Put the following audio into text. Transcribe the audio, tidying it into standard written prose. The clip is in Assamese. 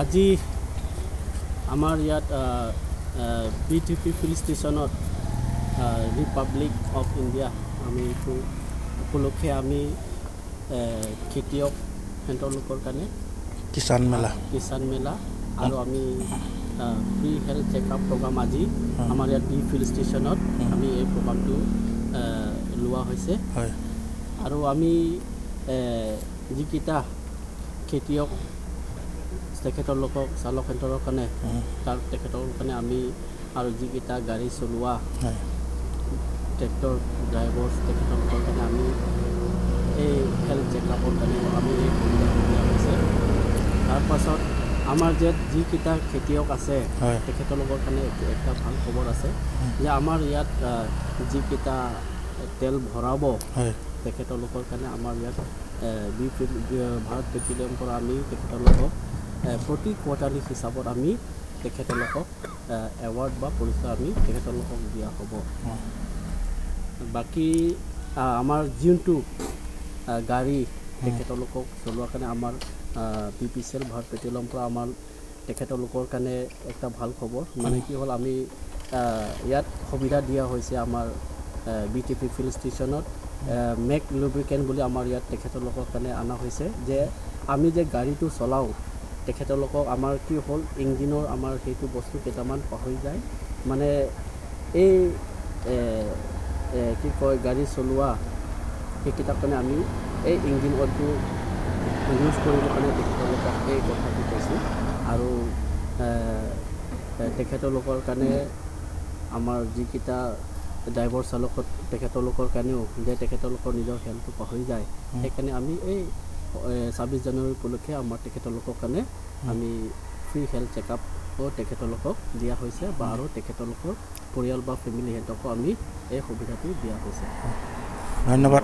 আজি আমাৰ ইয়াত BTP ফিল্ড ষ্টেচনত ৰিপাব্লিক অফ ইণ্ডিয়া আমি এইটো উপলক্ষে আমি খেতিয়ক হেঁতৰ লোকৰ কাৰণে কিষাণ মেলা আৰু আমি ফ্ৰী হেল্থ চেকআপ প্ৰগ্ৰাম আজি আমাৰ ইয়াত বি ফিল্ড ষ্টেচনত আমি এই প্ৰগ্ৰামটো লোৱা হৈছে আৰু আমি যিকেইটা খেতিয়ক তেখেতৰ লোকক চালক হেঁতৰ কাৰণে তাৰ তেখেতৰ কাৰণে আমি আৰু যিকেইটা গাড়ী চলোৱা ট্ৰেক্টৰ ড্ৰাইভাৰ তেখেতৰ লোকৰ কাৰণে আমি এই হেল্থ চেকআপৰ কাৰণে আমি এই সুবিধাটো দিয়া হৈছে। তাৰপাছত আমাৰ যিকেইটা খেতিয়ক আছে তেখেতৰ লোকৰ কাৰণে এটা ভাল খবৰ আছে যে আমাৰ ইয়াত যিকেইটা তেল ভৰাব তেখেতৰ লোকৰ কাৰণে আমাৰ ইয়াত ভাৰত পেট্ৰলিয়ামৰ পৰা আমি তেখেতৰ লোকক প্ৰতি কোৱাৰ্টাৰলি হিচাপত আমি তেখেতৰ লোকক এৱাৰ্ড বা পুৰস্কাৰ আমি তেখেতৰ লোকক দিয়া হ'ব। বাকী আমাৰ যোনটো গাড়ী তেখেতৰ লোকক চলোৱাৰ কাৰণে আমাৰ BPCL ভাৰত পেট্ৰলিয়ামৰ পৰা আমাৰ তেখেতৰ লোকৰ কাৰণে এটা ভাল খবৰ মানে কি হ'ল আমি ইয়াত সুবিধা দিয়া হৈছে আমাৰ BTP ফিল্ড ষ্টেচনত মেক লুব্ৰিকেণ্ট বুলি আমাৰ ইয়াত তেখেতৰ লোকৰ কাৰণে অনা হৈছে যে আমি যে গাড়ীটো চলাওঁ তেখেতৰ লোকক আমাৰ কি হ'ল ইঞ্জিনৰ আমাৰ সেইটো বস্তু কেইটামান পাহৰি যায় মানে এই কি কয় গাড়ী চলোৱা সেইকেইটাৰ কাৰণে আমি এই ইঞ্জিন অইলটো ইউজ কৰিবৰ কাৰণে তেখেতৰ লোকক এই কথাটো কৈছোঁ আৰু তেখেতৰ লোকৰ কাৰণে আমাৰ যিকেইটা ড্ৰাইভাৰ চালকত তেখেতৰ লোকৰ কাৰণেও যে তেখেতৰ লোকৰ নিজৰ হেল্থটো পাহৰি যায় সেইকাৰণে আমি এই 26 জানুৱাৰী উপলক্ষে আমাৰ তেখেতৰ লোকৰ কাৰণে আমি ফ্ৰী হেল্থ চেকআপো তেখেতৰ লোকক দিয়া হৈছে বা আৰু তেখেতৰ লোকৰ পৰিয়াল বা ফেমিলি হেঁতকো আমি এই সুবিধাটো দিয়া হৈছে। ধন্যবাদ।